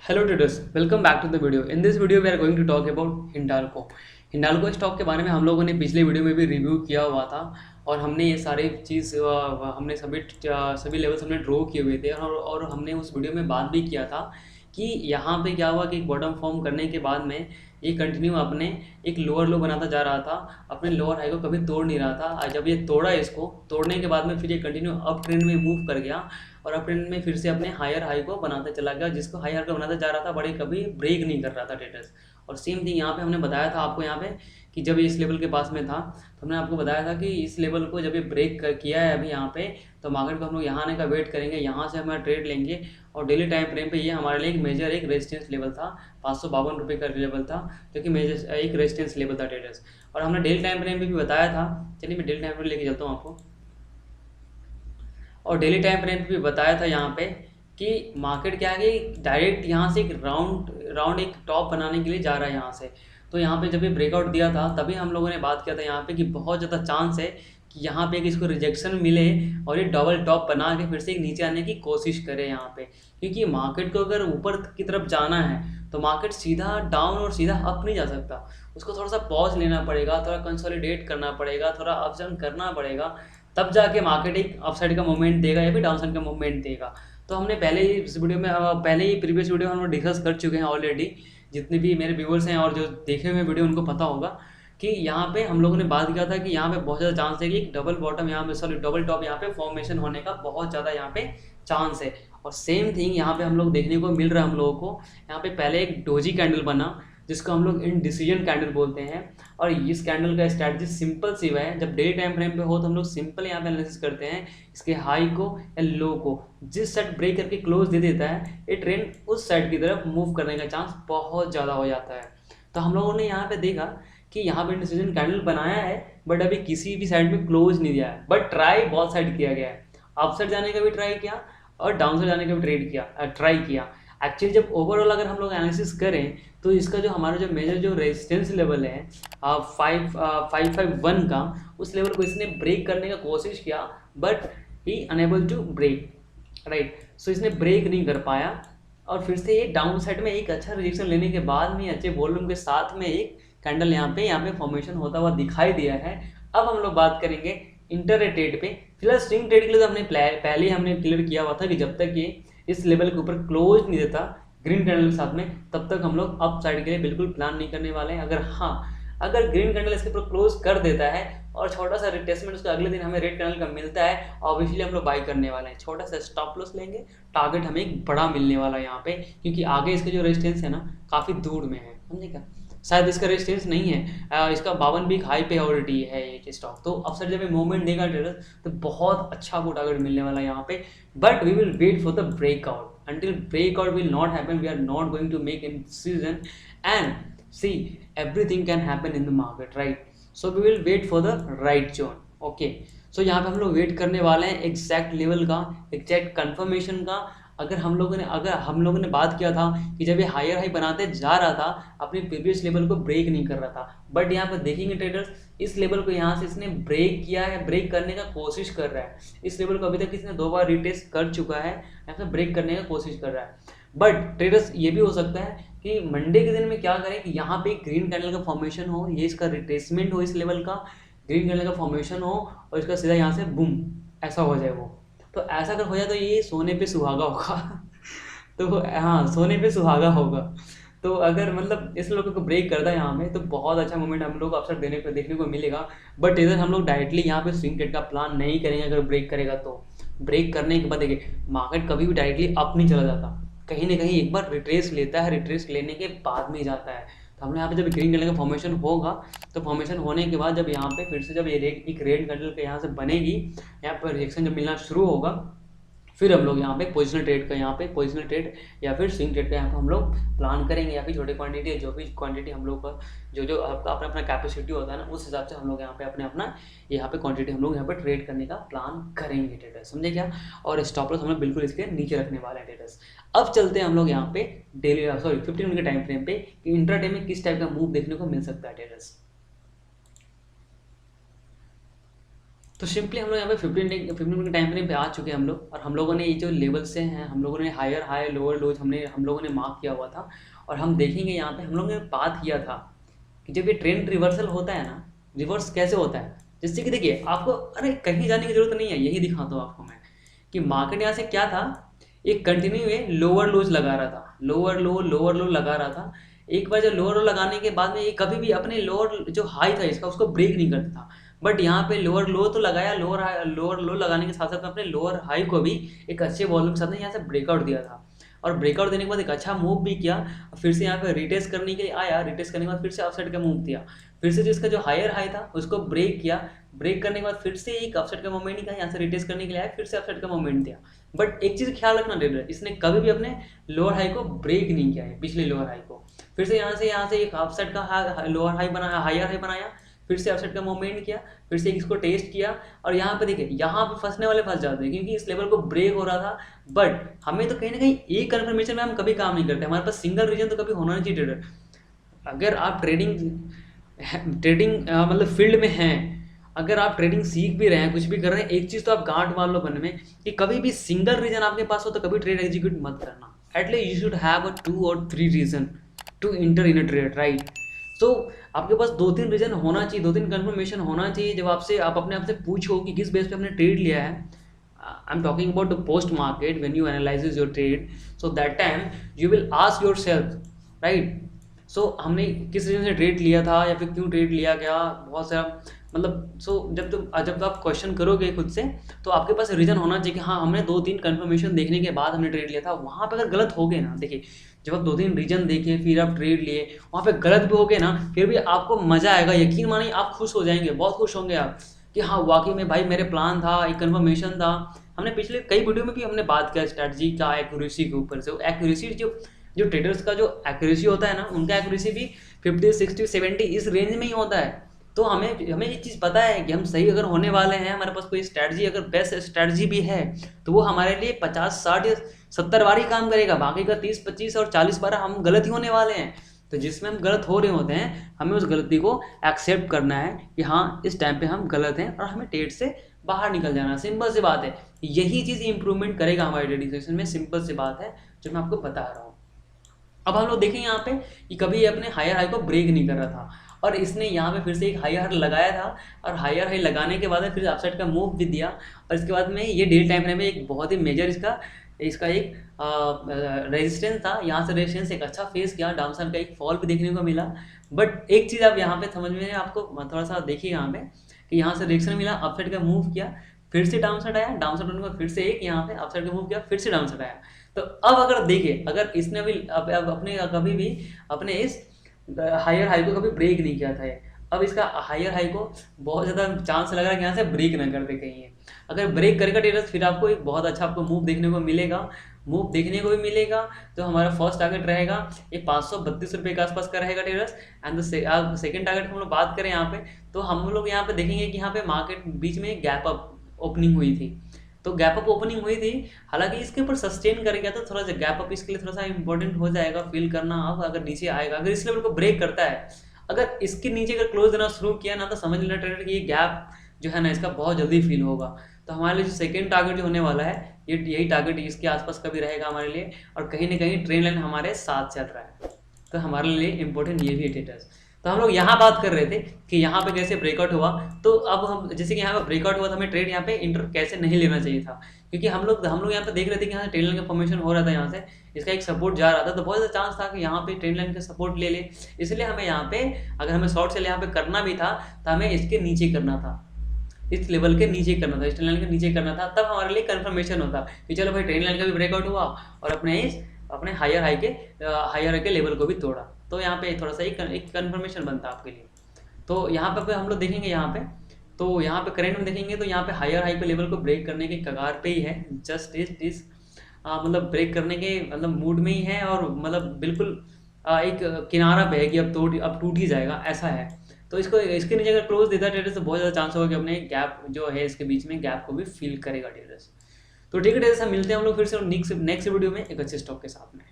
Hello traders, welcome back to the video. In this video we are going to talk about Hindalco. Hindalco stock के बारे में हम लोगों ने पिछले वीडियो में भी रिव्यू किया हुआ था और हमने ये सारे चीज़ हमने सभी लेवल्स हमने ड्रॉ किए हुए थे और हमने उस वीडियो में बात भी किया था कि यहाँ पे क्या हुआ कि बॉटम फॉर्म करने के बाद में ये कंटिन्यू अपने एक लोअर लो बनाता जा रहा था, अपने लोअर हाई को कभी तोड़ नहीं रहा था। और जब ये तोड़ा, इसको तोड़ने के बाद में फिर ये कंटिन्यू अप ट्रेंड में मूव कर गया और अप ट्रेंड में फिर से अपने हायर हाई को बनाते चला गया, जिसको हाई हाई को बनाता जा रहा था, बड़े कभी ब्रेक नहीं कर रहा था ट्रेडर्स। और सेम थिंग यहाँ पे हमने बताया था आपको यहाँ पे कि जब ये इस लेवल के पास में था तो हमने आपको बताया था कि इस लेवल को जब ये ब्रेक किया है अभी यहाँ पे, तो मार्केट को हम लोग यहाँ आने का वेट करेंगे, यहाँ से हमारा ट्रेड लेंगे। और डेली टाइम फ्रेम पे ये हमारे लिए एक मेजर एक रेजिस्टेंस लेवल था, 552 रुपये का लेवल था, जो कि मेजर एक रेजिस्टेंस लेवल था ट्रेडर्स। और हमने डेली टाइम फ्रेम पे भी बताया था। चलिए मैं डेली टाइम फ्रेम लेके चलता हूँ आपको। और डेली टाइम फ्रेम पे भी बताया था यहाँ पे कि मार्केट क्या है कि डायरेक्ट यहाँ से एक राउंड एक टॉप बनाने के लिए जा रहा है यहाँ से। तो यहाँ पे जब ये ब्रेकआउट दिया था तभी हम लोगों ने बात किया था यहाँ पे कि बहुत ज़्यादा चांस है कि यहाँ पे एक इसको रिजेक्शन मिले और ये डबल टॉप बना के फिर से एक नीचे आने की कोशिश करे यहाँ पे। क्योंकि मार्केट को अगर ऊपर की तरफ जाना है तो मार्केट सीधा डाउन और सीधा अप नहीं जा सकता, उसको थोड़ा सा पॉज लेना पड़ेगा, थोड़ा कंसोलिडेट करना पड़ेगा, थोड़ा अप डाउन करना पड़ेगा, तब जाके मार्केट एक अपसाइड का मूवमेंट देगा या फिर डाउनसाइड का मूवमेंट देगा। तो हमने पहले ही इस वीडियो में पहले ही प्रीवियस वीडियो हम लोग डिस्कस कर चुके हैं ऑलरेडी। जितने भी मेरे व्यूअर्स हैं और जो देखे हुए वीडियो उनको पता होगा कि यहाँ पे हम लोगों ने बात किया था कि यहाँ पे बहुत ज़्यादा चांस है कि डबल बॉटम यहाँ पे डबल टॉप यहाँ पे फॉर्मेशन होने का बहुत ज़्यादा यहाँ पे चांस है। और सेम थिंग यहाँ पे हम लोग देखने को मिल रहा है हम लोगों को। यहाँ पे पहले एक डोजी कैंडल बना जिसको हम लोग इनडिसीजन कैंडल बोलते हैं। और इस कैंडल का स्ट्रैटेजी सिंपल सी है, जब डे टाइम फ्रेम पे हो तो हम लोग सिंपल यहाँ पे एनालिसिस करते हैं इसके हाई को या लो को। जिस साइड ब्रेक करके क्लोज दे देता है ये ट्रेंड उस साइड की तरफ मूव करने का चांस बहुत ज़्यादा हो जाता है। तो हम लोगों ने यहाँ पे देखा कि यहाँ पे इनडिसीजन कैंडल बनाया है बट अभी किसी भी साइड में क्लोज नहीं दिया है, बट ट्राई बहुत साइड किया गया है। अप साइड जाने का भी ट्राई किया और डाउन साइड जाने का भी ट्राई किया। एक्चुअली जब ओवरऑल अगर हम लोग एनालिसिस करें तो इसका जो हमारा जो मेजर जो रेजिस्टेंस लेवल है 551 का, उस लेवल को इसने ब्रेक करने का कोशिश किया but he unable to break, right. So इसने ब्रेक नहीं कर पाया और फिर से ये डाउन साइड में एक अच्छा रिजेक्शन लेने के बाद में अच्छे वॉल्यूम के साथ में एक कैंडल यहाँ पे फॉर्मेशन होता हुआ दिखाई दिया है। अब हम लोग बात करेंगे इंटर ट्रेड पे। फिलहाल स्विंग ट्रेड के लिए तो हमने पहले ही हमने क्लियर किया हुआ था कि जब तक ये इस लेवल के ऊपर क्लोज नहीं देता ग्रीन कैंडल के साथ में, तब तक हम लोग अप साइड के लिए बिल्कुल प्लान नहीं करने वाले हैं। अगर ग्रीन कैंडल इसके ऊपर क्लोज कर देता है और छोटा सा रिटेस्टमेंट उसका अगले दिन हमें रेड कैंडल का मिलता है, ऑब्वियसली हम लोग बाई करने वाले हैं। छोटा सा स्टॉप लॉस लेंगे, टारगेट हमें एक बड़ा मिलने वाला है यहाँ पे, क्योंकि आगे इसके जो रेजिस्टेंस है ना काफ़ी दूर में है, समझे क्या। शायद इसका रेजिस्टेंस नहीं है, इसका 52 वीक हाई पे ऑलरेडी है ये स्टॉक। तो अपसाइड जब ये मूवमेंट देगा ट्रेडर तो बहुत अच्छा आपको टारगेट मिलने वाला है यहाँ पे। But we will wait for the breakout. Until breakout will not happen, we are not going to make any decision. And see, everything can happen in the market, right? So we will wait for the right zone. Okay, so यहाँ पे हम लोग wait करने वाले हैं exact level का, exact confirmation का। अगर हम लोगों ने बात किया था कि जब ये हायर हाई बनाते जा रहा था अपने प्रीवियस लेवल को ब्रेक नहीं कर रहा था, बट यहाँ पर देखेंगे ट्रेडर्स इस लेवल को यहाँ से इसने ब्रेक किया है, ब्रेक करने का कोशिश कर रहा है। इस लेवल को अभी तक इसने 2 बार रिटेस्ट कर चुका है, यहाँ से ब्रेक करने का कोशिश कर रहा है। बट ट्रेडर्स ये भी हो सकता है कि मंडे के दिन में क्या करें कि यहाँ पे ग्रीन कैंडल का फॉर्मेशन हो, ये इसका रिट्रेसमेंट हो, इस लेवल का ग्रीन कैंडल का फॉर्मेशन हो और इसका सीधा यहाँ से बूम ऐसा हो जाए वो। तो ऐसा अगर हो जाए तो ये सोने पे सुहागा होगा तो हाँ, सोने पे सुहागा होगा। तो अगर मतलब इस लोगों को ब्रेक करता है यहाँ में तो बहुत अच्छा मोमेंट हम लोग को अवसर देखने को मिलेगा। बट इधर हम लोग डायरेक्टली यहाँ पे स्विंग ट्रेड का प्लान नहीं करेंगे। अगर ब्रेक करेगा तो ब्रेक करने के बाद देखिए मार्केट कभी भी डायरेक्टली अप नहीं चला जाता, कहीं ना कहीं एक बार रिट्रेस लेता है, रिट्रेस लेने के बाद में जाता है। तो हमने यहाँ पे जब ग्रीन कैंडल का फॉर्मेशन होगा तो फॉर्मेशन होने के बाद जब यहाँ पे फिर से जब ये एक रेड कैंडल के यहाँ से बनेगी, यहाँ पर रिजेक्शन जब मिलना शुरू होगा, फिर हम लोग यहाँ पे पोजिशनल ट्रेड का या फिर स्विंग ट्रेड का यहाँ पे हम लोग प्लान करेंगे, या फिर छोटे क्वांटिटी जो भी क्वांटिटी हम लोग का जो आपका अपना कैपेसिटी होता है ना, उस हिसाब से हम लोग यहाँ पे अपना यहाँ पे क्वांटिटी हम लोग यहाँ पे ट्रेड करने का प्लान करेंगे ट्रेडर्स, समझे क्या। और स्टॉप लॉस हम लोग बिल्कुल इसके नीचे रखने वाले हैं ट्रेडर्स। अब चलते हैं हम लोग यहाँ पे 15 मिनट के टाइम फ्रेम पे कि इंट्राडे में किस टाइप का मूव देखने को मिल सकता है ट्रेडर्स। तो सिंपली हम लोग यहाँ पे 15 मिनट के टाइम फ्रेम पे आ चुके हैं हम लोग, और हम लोगों ने ये जो लेवल से हैं हम लोगों ने हायर हाई लोअर लोज हम लोगों ने मार्क किया हुआ था। और हम देखेंगे यहाँ पे हम लोगों ने बात किया था कि जब ये ट्रेंड रिवर्सल होता है ना, रिवर्स कैसे होता है, जैसे कि देखिए आपको अरे कहीं जाने की जरूरत नहीं है, यही दिखाता हूँ आपको मैं कि मार्केट यहाँ से क्या था, एक कंटिन्यू ये लोअर लोज लगा रहा था, लोअर लो लगा रहा था। एक बार जब लोअर लो लगाने के बाद में ये कभी भी अपने लोअर जो हाई था इसका उसको ब्रेक नहीं करता था। बट यहाँ पे लोअर लो तो लगाया, लोअर लो लगाने के साथ साथ में अपने लोअर हाई को भी एक अच्छे वॉल्यूम के साथ में यहाँ से ब्रेकआउट दिया था। और ब्रेकआउट देने के बाद एक अच्छा मूव भी किया, फिर से यहाँ पे रिटेस्ट करने के लिए आया, रिटेस्ट करने के बाद फिर से अपसाइड का मूव दिया, फिर से जो इसका जो हायर हाई था उसको ब्रेक किया, ब्रेक करने के बाद फिर से एक अपसाइड का मोमेंट किया, यहाँ से रिटेस्ट करने के लिए आया, फिर से अपसाइड का मोमेंट दिया। बट एक चीज़ ख्याल रखना ट्रेडर, इसने कभी भी अपने लोअर हाई को ब्रेक नहीं किया है, पिछले लोअर हाई को। फिर से यहाँ से एक अपसाइड का लोअर हाई बनाया, हायर हाई बनाया, फिर से अपसाइड का मूवमेंट किया, फिर से इसको टेस्ट किया। और यहाँ पे देखिए यहाँ पे फंसने वाले फंस जाते हैं क्योंकि इस लेवल को ब्रेक हो रहा था। बट हमें तो कहीं ना कहीं एक कन्फर्मेशन में हम कभी काम नहीं करते, हमारे पास सिंगल रीजन तो कभी होना नहीं चाहिए ट्रेडर। अगर आप ट्रेडिंग मतलब फील्ड में हैं, अगर आप ट्रेडिंग सीख भी रहे हैं, कुछ भी कर रहे हैं, एक चीज़ तो आप गांठ मान लो मन में कि कभी भी सिंगल रीजन आपके पास हो तो कभी ट्रेड एग्जीक्यूट मत करना। At least you should have a 2 or 3 reason to enter in a trade, right. So आपके पास 2-3 रीजन होना चाहिए, 2-3 कंफर्मेशन होना चाहिए जब आप अपने आप से पूछो कि किस बेस पे आपने ट्रेड लिया है। I am talking about the post market when you analyse your trade, so that time you will ask yourself, right. So हमने किस रीजन से ट्रेड लिया था या फिर क्यों ट्रेड लिया गया, बहुत सारा मतलब। जब आप क्वेश्चन करोगे खुद से तो आपके पास रीज़न होना चाहिए कि हाँ हमने 2-3 कंफर्मेशन देखने के बाद हमने ट्रेड लिया था। वहाँ पे अगर गलत हो गए ना, देखिए जब आप 2-3 रीजन देखे फिर आप ट्रेड लिए, वहाँ पे गलत भी हो गए ना, फिर भी आपको मज़ा आएगा, यकीन मानिए आप खुश हो जाएंगे, बहुत खुश होंगे आप कि हाँ वाकई में भाई मेरे प्लान था, एक कंफर्मेशन था। हमने पिछले कई वीडियो में भी हमने बात किया स्ट्रैटेजी का एक्यूरेसी के ऊपर से। एक्यूरेसी जो ट्रेडर्स का जो एक्यूरेसी होता है ना, उनका एक्यूरेसी भी 50, 60, 70 इस रेंज में ही होता है। तो हमें ये चीज़ पता है कि हम सही अगर होने वाले हैं, हमारे पास कोई स्ट्रैटेजी अगर बेस्ट स्ट्रैटेजी भी है तो वो हमारे लिए 50, 60 या 70 बार ही काम करेगा, बाकी का 30, 25 और 40 बार हम गलत ही होने वाले हैं। तो जिसमें हम गलत हो रहे होते हैं हमें उस गलती को एक्सेप्ट करना है कि हाँ इस टाइम पे हम गलत हैं और हमें ट्रेड से बाहर निकल जाना। सिंपल सी बात है, यही चीज़ इंप्रूवमेंट करेगा हमारे ट्रेडिंग सेशन में। सिंपल सी बात है जो मैं आपको बता रहा हूँ। अब हम लोग देखें यहाँ पे कि कभी ये अपने हायर हाई को ब्रेक नहीं कर रहा था और इसने यहाँ पे फिर से एक हायर हाई लगाया था, और हायर हाई लगाने के बाद में फिर अपसाइड का मूव भी दिया। और इसके बाद में ये डेली टाइम फ्रेम में एक बहुत ही मेजर इसका एक रेजिस्टेंस था, यहाँ से रेजिस्टेंस एक अच्छा फेस किया, डाउनसाइड का एक फॉल भी देखने को मिला। बट एक चीज़ आप यहाँ पे समझ में आपको थोड़ा सा देखिए यहाँ पे कि यहाँ से रिएक्शन मिला, अपसाइड का मूव किया, फिर से डाउनसाइड आया, डाउनसाइड होने के बाद फिर से एक यहाँ पे अपसाइड का मूव किया, फिर से डाउनसाइड आया। तो अब अगर देखिए अगर इसने अभी अब अपने कभी भी अपने इस हायर हाई को कभी ब्रेक नहीं किया था ये, अब इसका हायर हाई को बहुत ज़्यादा चांस लग रहा है कि यहाँ से ब्रेक ना कर दे कहीं ये। अगर ब्रेक करेगा ट्रेडर्स फिर आपको एक बहुत अच्छा आपको मूव देखने को मिलेगा, तो हमारा फर्स्ट टारगेट रहेगा ये 532 रुपये के आसपास का रहेगा ट्रेडर्स। एंड सेकंड टारगेट हम लोग बात करें यहाँ पे, तो हम लोग यहाँ पे देखेंगे कि यहाँ पे मार्केट बीच में गैप अप ओपनिंग हुई थी, तो गैप अप ओपनिंग हुई थी, हालांकि इसके ऊपर सस्टेन कर गया तो थोड़ा सा गैप अप इसके लिए थोड़ा सा इंपॉर्टेंट हो जाएगा फील करना। अब अगर नीचे आएगा, अगर इस लेवल को ब्रेक करता है, अगर इसके नीचे अगर क्लोज देना शुरू किया ना, तो समझ लेना ट्रेडर कि ये गैप जो है ना इसका बहुत जल्दी फील होगा। तो हमारे लिए जो सेकेंड टारगेट जो होने वाला है यही टारगेट इसके आसपास का भी रहेगा हमारे लिए, और कहीं ना कहीं ट्रेंड लाइन हमारे साथ चल रहा है, तो हमारे लिए इंपॉर्टेंट ये भी ट्रेडर्स। तो हम लोग यहाँ बात कर रहे थे कि यहाँ पे कैसे ब्रेकआउट हुआ। तो अब हम जैसे कि यहाँ पे ब्रेकआउट हुआ तो हमें ट्रेड यहाँ पे इंटर कैसे नहीं लेना चाहिए था, क्योंकि हम लोग यहाँ पे देख रहे थे कि यहाँ ट्रेंड लाइन का फॉर्मेशन हो रहा था, यहाँ से इसका एक सपोर्ट जा रहा था, तो बहुत ज़्यादा चांस था कि यहाँ पे ट्रेंड लाइन का सपोर्ट ले ले। इसलिए हमें यहाँ पे अगर हमें शॉर्ट सेल यहाँ पे करना भी था तो हमें इसके नीचे करना था, इस लेवल के नीचे करना था, इस ट्रेंड लाइन के नीचे करना था, तब हमारे लिए कंफर्मेशन होता कि चलो भाई ट्रेंड लाइन का भी ब्रेकआउट हुआ और अपने हायर हाई के लेवल को भी तोड़ा। तो यहाँ पे थोड़ा सा एक कंफर्मेशन बनता आपके लिए। तो यहाँ पे हम लोग देखेंगे यहाँ पे करंट में देखेंगे तो यहाँ पे हायर हाई के लेवल को ब्रेक करने के कगार पे ही है, जस्ट इस मतलब ब्रेक करने के मतलब मूड में ही है, और मतलब बिल्कुल एक किनारा पे है कि अब टूट ही जाएगा, ऐसा है। तो इसके नीचे अगर क्लोज देता है ट्रेडर्स तो बहुत ज़्यादा चांस होगा कि अपने गैप जो है इसके बीच में गैप को भी फील करेगा ट्रेडर्स। तो ठीक है ट्रेडर्स, हम मिलते हैं हम लोग फिर से नेक्स्ट वीडियो में एक अच्छे स्टॉक के साथ में।